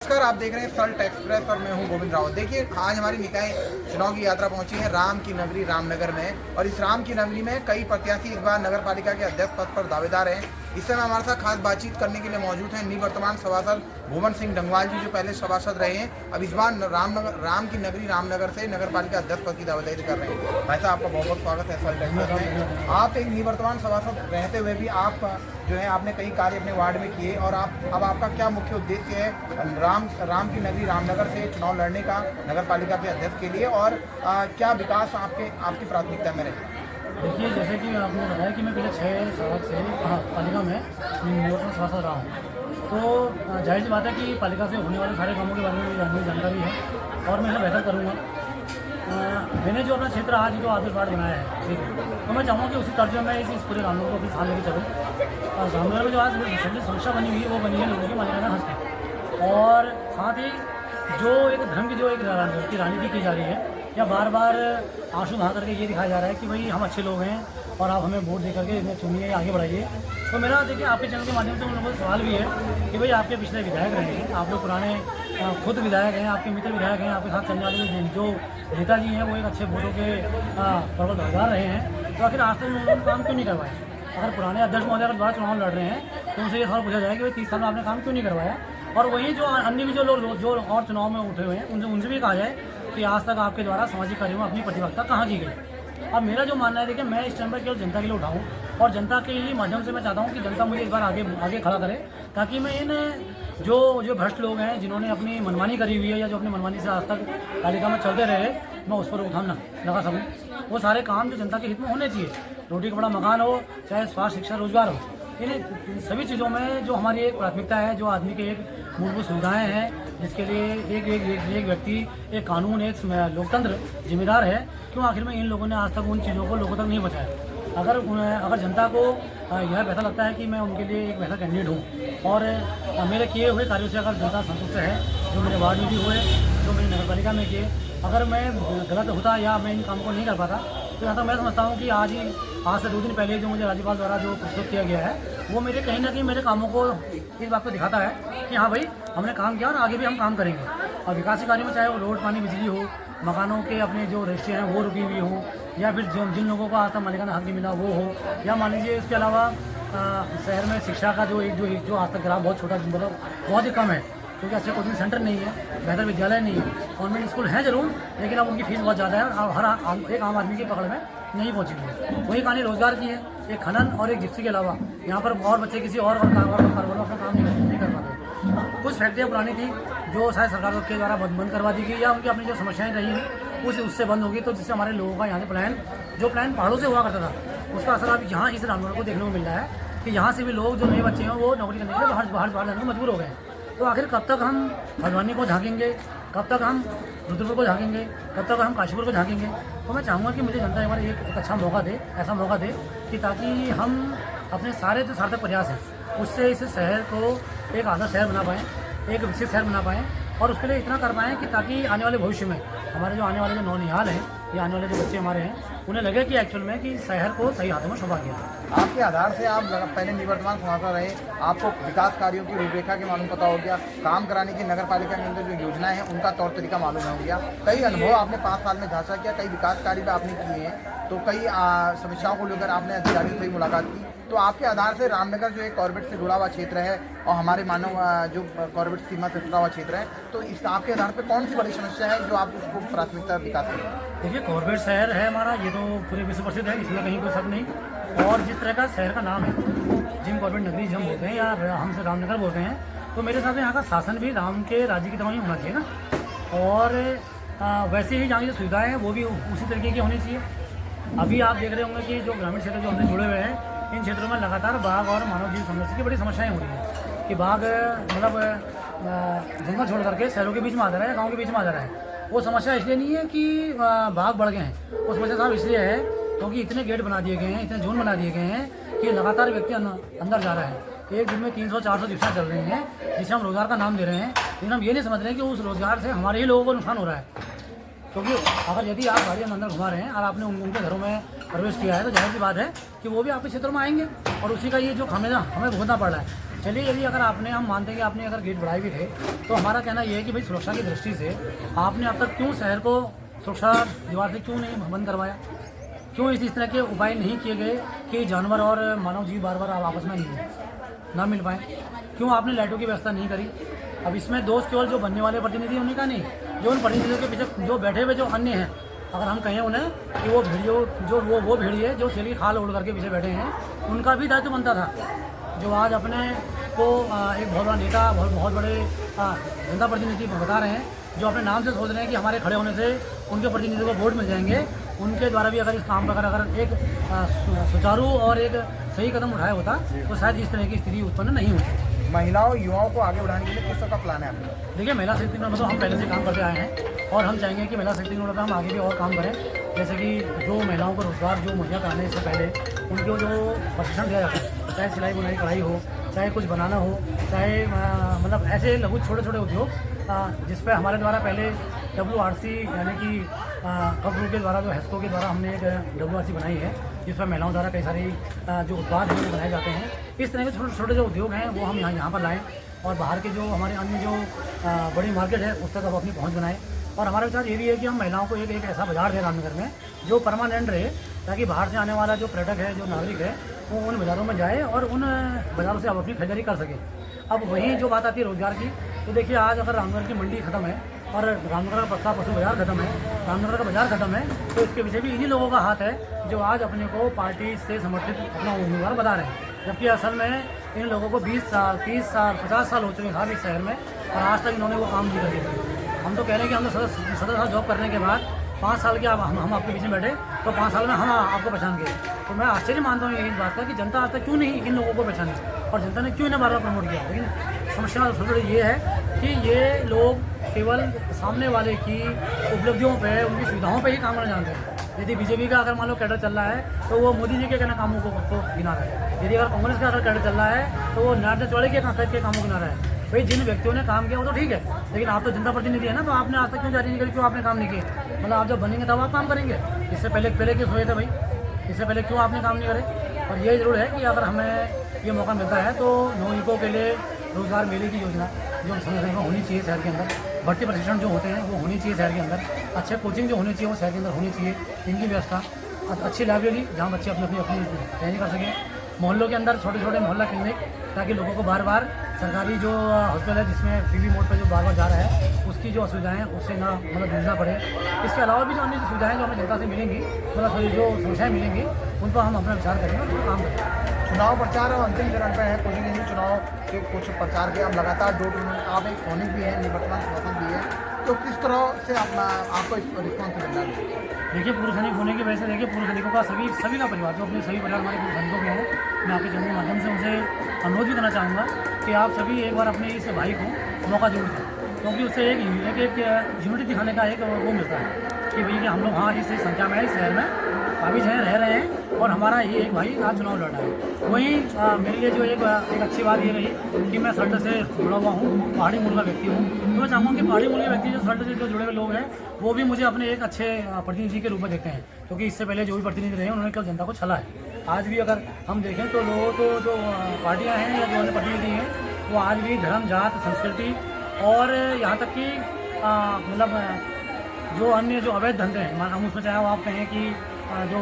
नमस्कार, आप देख रहे हैं सल्ट एक्सप्रेस और मैं हूं गोविंद रावत। देखिए, आज हमारी निकाय चुनाव की यात्रा पहुंची है राम की नगरी रामनगर में, और इस राम की नगरी में कई प्रत्याशी इस बार नगर पालिका के अध्यक्ष पद पर दावेदार हैं। इस समय हमारे साथ खास बातचीत करने के लिए मौजूद हैं निवर्तमान सभासद भुवन सिंह डंगवाल जी, जो पहले सभासद रहे हैं, अब इस बार राम की नगरी रामनगर से नगर पालिका अध्यक्ष पद की दावेदारी कर रहे हैं। भाई साहब, आपका बहुत बहुत स्वागत है सल्ट एक्सप्रेस में। आप एक निवर्तमान सभासद रहते हुए भी आप जो है आपने कई कार्य अपने वार्ड में किए, और अब आपका क्या मुख्य उद्देश्य है राम की नगरी रामनगर से चुनाव लड़ने का नगर पालिका के अध्यक्ष के लिए, और क्या विकास आपकी प्राथमिकता में रहे? देखिए, जैसे कि आपने बताया कि मैं पिछले 6 साल से पालिका में निवर्तमान सभासद रहा हूँ, तो जाहिर सी बात है कि पालिका से होने वाले सारे कामों के बारे में मुझे जानकारी है और मैं इसे बेहतर करूँगा। मैंने जो अपना क्षेत्र आज जो आदर्श वार्ड बनाया है, ठीक है, तो मैं चाहूँगा कि उसी तर्ज में मैं इस पूरे रामनगर को अपने साथ लेकर चलूँ। रामनगर में जो आज सबसे समस्या बनी हुई है वो बनी है लोगों के मालिकाना हक की, और साथ ही जो एक धर्म की जो एक राजनीति की जा रही है, या बार बार आंसू बहा करके ये दिखाया जा रहा है कि भाई हम अच्छे लोग हैं और आप हमें वोट दे करके इन्हें चुनिए, आगे बढ़ाइए। तो मेरा देखिए आपके चैनल के माध्यम से उन लोगों से सवाल भी है कि भाई आपके पिछले विधायक रहे हैं, आप लोग पुराने खुद विधायक हैं, आपके मित्र विधायक हैं, आपके साथ चलने वाले जो नेताजी हैं वो एक अच्छे वोटों के पर्वतदार रहे हैं, तो आखिर आज तक उन्होंने काम क्यों नहीं करवाया? अगर पुराने अध्यक्ष महोदय अगर दोबारा चुनाव लड़ रहे हैं तो उनसे ये सवाल पूछा जाए कि भाई 30 साल में आपने काम क्यों नहीं करवाया? और वहीं जो अन्य भी जो लोग जो और चुनाव में उठे हुए हैं उनसे भी कहा जाए कि आज तक आपके द्वारा सामाजिक कार्यों में अपनी प्रतिबद्धता कहाँ की गई? अब मेरा जो मानना है, देखिए, मैं इस टाइम पर केवल जनता के लिए उठाऊँ, और जनता के ही माध्यम से मैं चाहता हूँ कि जनता मुझे इस बार आगे खड़ा करे, ताकि मैं इन जो भ्रष्ट लोग हैं जिन्होंने अपनी मनमानी करी हुई है या जो अपनी मनमानी से आज तक पालिका में चलते रहे, मैं उस पर उठाम लगा सकूँ। वो सारे काम जो जनता के हित में होने चाहिए, रोटी कपड़ा मकान हो, चाहे स्वास्थ्य शिक्षा रोजगार हो, इन सभी चीज़ों में जो हमारी एक प्राथमिकता है, जो आदमी के एक मूलभूत सुविधाएं हैं, जिसके लिए एक व्यक्ति, एक कानून, एक लोकतंत्र जिम्मेदार है। क्यों आखिर में इन लोगों ने आज तक उन चीज़ों को लोगों तक नहीं पहुँचाया? अगर जनता को यह बेहतर लगता है कि मैं उनके लिए एक बेहतर कैंडिडेट हूँ, और मेरे किए हुए कार्यों से अगर जनता संतुष्ट है, जो मेरे वार्ड में भी हुए, जो मेरी नगर पालिका में किए, अगर मैं गलत होता या मैं इन कामों को नहीं कर पाता, तो यहाँ तक मैं समझता हूँ कि आज से 2 दिन पहले जो मुझे राज्यपाल द्वारा जो प्रस्तुत किया गया है, वो मेरे कहीं ना कहीं मेरे कामों को इस बात को दिखाता है कि हाँ भाई, हमने काम किया और आगे भी हम काम करेंगे। और विकास कार्यों में चाहे वो रोड, पानी, बिजली हो, मकानों के अपने जो रजिस्ट्री हैं वो रुकी हुई हो, या फिर जिन लोगों को आज तक मालिकाना हक नहीं मिला वो हो, या मान लीजिए इसके अलावा शहर में शिक्षा का जो आज तक ग्राफ बहुत छोटा, मतलब बहुत ही कम है, क्योंकि अच्छे कोचिंग सेंटर नहीं है, बेहतर विद्यालय नहीं है। कॉन्वेंट स्कूल हैं जरूर, लेकिन अब उनकी फीस बहुत ज़्यादा है और हर एक आम आदमी की पकड़ में नहीं पहुँची हुई है। वही कहानी रोजगार की है, एक खनन और एक जिप्सी के अलावा यहाँ पर और बच्चे किसी और कारोबार में अपना काम नहीं कर पाते। कुछ फैक्ट्रियाँ पुरानी थी जो शायद सरकार के द्वारा बंद करवा दी गई, या उनकी अपनी जो समस्याएं रही हैं उससे बंद होगी, तो जिससे हमारे लोगों का यहाँ से प्लान पहाड़ों से हुआ करता था, उसका असर अब यहाँ इस रामनगर को देखने को मिल रहा है कि यहाँ से भी लोग, जो नए बच्चे हैं, वो नौकरी करने के लिए बाहर जाने को मजबूर हो गए। तो आखिर कब तक हम हल्द्वानी को झाँकेंगे, कब तक हम रुद्रपुर को झाँकेंगे, कब तक हम काशीपुर को झाँकेंगे? तो मैं चाहूँगा कि मुझे जनता एक बार एक अच्छा मौका दे, ऐसा मौका दे कि ताकि हम अपने सारे जो सार्थक प्रयास हैं उससे इस शहर को एक आदर्श शहर बना पाएँ, एक विकसित शहर बना पाएँ, और उसके लिए इतना कर पाएँ कि ताकि आने वाले भविष्य में हमारे जो आने वाले जो नौनिहाल हैं या आने वाले जो बच्चे हमारे हैं, उन्हें लगे कि एक्चुअल में कि शहर को सही हाथों में सौंपा गया। आपके आधार से आप पहले निवर्तमान सभासद रहे, आपको विकास कार्यों की रूपरेखा के मालूम पता हो गया, काम कराने की नगर पालिका के अंदर जो योजनाएं हैं उनका तौर तरीका मालूम हो गया, कई अनुभव आपने 5 साल में झांसा किया, कई विकास कार्य भी आपने किए हैं, तो कई समस्याओं को लेकर आपने अधिकारियों से मुलाकात की। तो आपके आधार से रामनगर जो एक कॉर्बेट से जुड़ा हुआ क्षेत्र है और हमारे मानव जो कॉर्बेट सीमा से जुड़ा हुआ क्षेत्र है, तो इस आपके आधार पर कौन सी बड़ी समस्या है जो आप उसको प्राथमिकता विकास करें? देखिए, कॉर्बेट शहर है हमारा, ये तो पूरे विश्व प्रसिद्ध है, इसमें कहीं कोई शक नहीं। और जिस तरह का शहर का नाम है, जिम कॉर्बेट नगरी हम बोलते हैं या हमसे रामनगर बोलते हैं, तो मेरे हिसाब से यहाँ का शासन भी राम के राज्य की तरह ही होना चाहिए ना, और वैसे ही जहाँ की जो सुविधाएँ हैं वो भी उसी तरीके की होनी चाहिए। अभी आप देख रहे होंगे कि जो ग्रामीण क्षेत्र जो हमने जुड़े हुए हैं, इन क्षेत्रों में लगातार बाघ और मानव जीव संघर्ष की बड़ी समस्याएं हो रही हैं कि बाघ मतलब जंगल छोड़ करके शहरों के बीच में आ जा रहा है, गाँव के बीच में आ जा रहा है। वो समस्या इसलिए नहीं है कि बाघ बढ़ गए हैं, वो समस्या साहब इसलिए है क्योंकि इतने गेट बना दिए गए हैं, इतने जोन बना दिए गए हैं कि लगातार व्यक्ति अंदर जा रहा है। एक दिन में 300-400 जिप्सियाँ चल रही हैं, जिसे हम रोज़गार का नाम दे रहे हैं, लेकिन हम ये नहीं समझ रहे हैं कि उस रोज़गार से हमारे ही लोगों को नुकसान हो रहा है। क्योंकि अगर यदि आप गाड़ियाँ अंदर घुमा रहे हैं और आपने उनके घरों में प्रवेश किया है, तो जाहिर सी बात है कि वो भी आपके क्षेत्र में आएंगे और उसी का ये जो खामियाजा हमें भुगतना पड़ रहा है। चलिए, यदि अगर हम मानते हैं कि आपने अगर गेट बढ़ाए भी थे, तो हमारा कहना ये है कि भाई सुरक्षा की दृष्टि से आपने अब तक क्यों शहर को सुरक्षा दीवार से क्यों नहीं बंद करवाया, क्यों इस तरह के उपाय नहीं किए गए कि जानवर और मानव जीव बार बार आपस में ना मिल पाएँ, क्यों आपने लाइटों की व्यवस्था नहीं करी। अब इसमें दोष केवल जो बनने वाले प्रतिनिधि उन्हीं का नहीं, जो उन प्रतिनिधियों के पीछे जो बैठे हुए जो अन्य हैं, अगर हम कहें उन्हें कि वो भेड़ियों जो वो भेड़िए जो सेल की खाल ओढ़ करके पीछे बैठे हैं, उनका भी दायित्व बनता था। जो आज अपने को एक बहुत बड़ा नेता, बहुत बड़े जनता प्रतिनिधि बता रहे हैं, जो अपने नाम से सोच रहे हैं कि हमारे खड़े होने से उनके प्रतिनिधियों को वोट मिल जाएंगे, उनके द्वारा भी अगर इस काम पर अगर एक सुचारू और एक सही कदम उठाया होता तो शायद इस तरह की स्थिति उत्पन्न नहीं होती। महिलाओं युवाओं को आगे बढ़ाने के लिए किस तरह का प्लान है आपका? देखिए, महिला सशक्तिकरण मतलब हम पहले से काम करते आए हैं और हम चाहेंगे कि महिला सशक्तिकरण पर हम आगे भी और काम करें। जैसे कि जो महिलाओं को रोजगार जो मुहैया कराने से पहले उनको जो प्रशिक्षण दिया जाता है, चाहे सिलाई बुनाई कढ़ाई हो, चाहे कुछ बनाना हो, चाहे मतलब ऐसे लघु छोटे छोटे उद्योग जिस पर हमारे द्वारा पहले WRC यानी कि कब्रू के द्वारा जो हेस्को के द्वारा हमने एक WRC बनाई है, जिस पर महिलाओं द्वारा कई सारी जो उत्पाद हैं वो बनाए जाते हैं। इस तरह के छोटे छोटे जो उद्योग हैं वो हम यहाँ पर लाएँ और बाहर के जो हमारे अन्य जो बड़ी मार्केट है उस तक अब अपनी पहुँच बनाएँ। और हमारा विचार ये भी है कि हम महिलाओं को एक ऐसा बाजार दें रामनगर में जो परमानेंट रहे, ताकि बाहर से आने वाला जो पर्यटक है, जो नागरिक है, वो उन बाज़ारों में जाए और उन बाज़ारों से अब अपनी खरीदारी कर सके। अब वहीं जो बात आती है रोज़गार की, तो देखिए आज अगर रामनगर की मंडी खत्म है और रामनगर का पक्का पशु बाजार खत्म है, रामनगर का बाजार खत्म है, तो इसके पीछे भी इन्हीं लोगों का हाथ है जो आज अपने को पार्टी से समर्थित अपना उम्मीदवार बता रहे हैं। जबकि असल में इन लोगों को 20 साल 30 साल 50 साल हो चुके हैं इस शहर में और आज तक इन्होंने वो काम नहीं कर दिया। हम तो कह रहे हैं कि हम तो 17 साल जॉब करने के बाद 5 साल के हम आपके पीछे बैठे तो 5 साल में हम आपको पहचान गए। तो मैं आश्चर्य मानता हूँ इस बात का कि जनता आज तक क्यों नहीं इन लोगों को पहचानी और जनता ने क्यों इन्हें बार बार प्रमोट किया। लेकिन समस्या थोड़ी ये है कि ये लोग केवल सामने वाले की उपलब्धियों पे, उनकी सुविधाओं पे ही काम करना जानते हैं। यदि बीजेपी का अगर मान लो कैडर चल रहा है तो वो मोदी जी के कहना कामों को गिना रहा है। यदि अगर कांग्रेस का अगर कैडर चल रहा है तो वो नरेंद्र चौड़े के कामों गिना रहा है। भाई जिन व्यक्तियों ने काम किया वो तो ठीक है, लेकिन आप तो जनता प्रतिनिधि है ना, तो आपने आज तक क्यों जारी नहीं करी, क्यों आपने काम नहीं किए? मतलब आप जब बनेंगे तब आप काम करेंगे, इससे पहले क्यों सोए थे भाई? इससे पहले क्यों आपने काम नहीं करे? और ये जरूर है कि अगर हमें ये मौका मिलता है तो नौयुवकों के लिए रोजगार मेले की योजना जो समय समय पर होनी चाहिए शहर के अंदर, भर्ती प्रशिक्षण जो होते हैं वो होनी चाहिए शहर के अंदर, अच्छे कोचिंग जो होनी चाहिए वो शहर के अंदर होनी चाहिए, इनकी व्यवस्था, अच्छी लाइब्रेरी जहाँ बच्चे अपनी तैयारी कर सकें, मोहल्लों के अंदर छोटे छोटे मोहल्ला क्लिनिक, ताकि लोगों को बार बार सरकारी जो हॉस्पिटल है जिसमें PV मोड पर जो बार बार जा रहा है उसकी जो असुविधाएं उससे ना मतलब जूझना पड़े। इसके अलावा भी जो अन्य सुविधाएं जो हमें जनता से मिलेंगी, मतलब जो समस्याएं मिलेंगी, उन पर हम अपना विचार करेंगे और उस पर काम करेंगे। चुनाव प्रचार और अंतिम चरण पर है, कुछ ही दिन चुनाव के कुछ प्रचार के अब लगातार डोर टू डोर, आप एक सोनिक भी है, निवर्तमान शासन भी है, तो किस तरह से आपको रिस्पॉन्स मिल रहा है? देखिए, पूर्व सैनिक होने की वजह से देखिए पूर्व सैनिकों का सभी का परिवार जो अपने सभी परिवार हमारे पूर्व सैनिकों के हैं, मैं आपके चैनल के माध्यम से उनसे अनुरोध भी करना चाहूँगा कि आप सभी एक बार अपने इस भाई को मौका जरूर दें, क्योंकि उससे एक यूनिटी दिखाने का एक वो मिलता है कि भैया हम लोग हाँ इस संख्या में इस शहर में काबिज हैं, रह रहे हैं और हमारा ये एक भाई आज चुनाव लड़ रहा है। वहीं मेरे लिए जो एक अच्छी बात ये रही कि मैं सल्ट से जुड़ा हुआ हूँ, पहाड़ी मूल का व्यक्ति हूँ, तो मैं चाहूँगा कि पहाड़ी मूल के व्यक्ति जो सल्ट से जो जुड़े हुए लोग हैं वो भी मुझे अपने एक अच्छे प्रतिनिधि के रूप में देखते हैं, क्योंकि इससे पहले जो भी प्रतिनिधि रहे उन्होंने केवल जनता को छला है। आज भी अगर हम देखें तो लोगों को जो पार्टियाँ हैं या जो अन्य प्रतिनिधि हैं वो आज भी धर्म, जात, संस्कृति और यहाँ तक कि मतलब जो अन्य जो अवैध धंधे हैं, हम उसमें चाहे आप कहें कि जो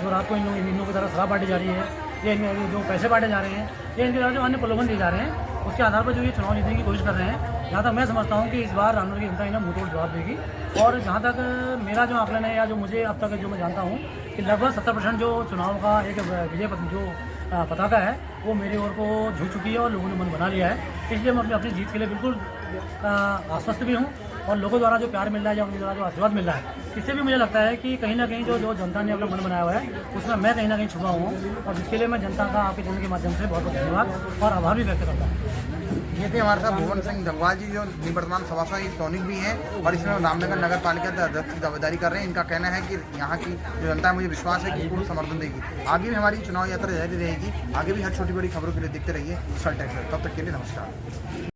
रात को इन लोगों की तरफ शराब बांटी जा रही है या इनके जो पैसे बांटे जा रहे हैं या इनके द्वारा जो अन्य प्रलोभन दिए जा रहे हैं, उसके आधार पर जो ये चुनाव जीतने की कोशिश कर रहे हैं, जहाँ तक मैं समझता हूँ कि इस बार रामनगर की जनता इन्हें मुंहतोड़ जवाब देगी। और जहाँ तक मेरा जो आकलन है या जो मुझे अब तक जो मैं जानता हूँ कि लगभग 70% जो चुनाव का एक विजय जो पताका है वो मेरी ओर को झुक चुकी है और लोगों ने मन बना लिया है। इसलिए मैं अपनी जीत के लिए बिल्कुल आश्वस्त भी हूँ और लोगों द्वारा जो प्यार मिल रहा है या उनके द्वारा जो आशीर्वाद मिल रहा है, इससे भी मुझे लगता है कि कहीं ना कहीं जो जनता ने अपना मन बनाया हुआ है उसमें मैं कहीं ना कहीं छुपा हुआ हूँ और जिसके लिए मैं जनता का आपके चैनल के माध्यम से बहुत बहुत धन्यवाद और आभार भी व्यक्त करता हूँ। ये थे हमारे साथ भुवन सिंह जंगवाल जी जो निवर्तमान सभासद सोनिक भी हैं और इसमें रामनगर नगर पालिका के अध्यक्ष की दावेदारी कर रहे हैं। इनका कहना है कि यहाँ की जो जनता है मुझे विश्वास है कि पूर्ण समर्थन देगी। आगे भी हमारी चुनाव यात्रा जारी रहेगी, आगे भी हर छोटी बड़ी खबरों के लिए देखते रहिए सल्ट एक्सप्रेस। तब तक के लिए नमस्कार।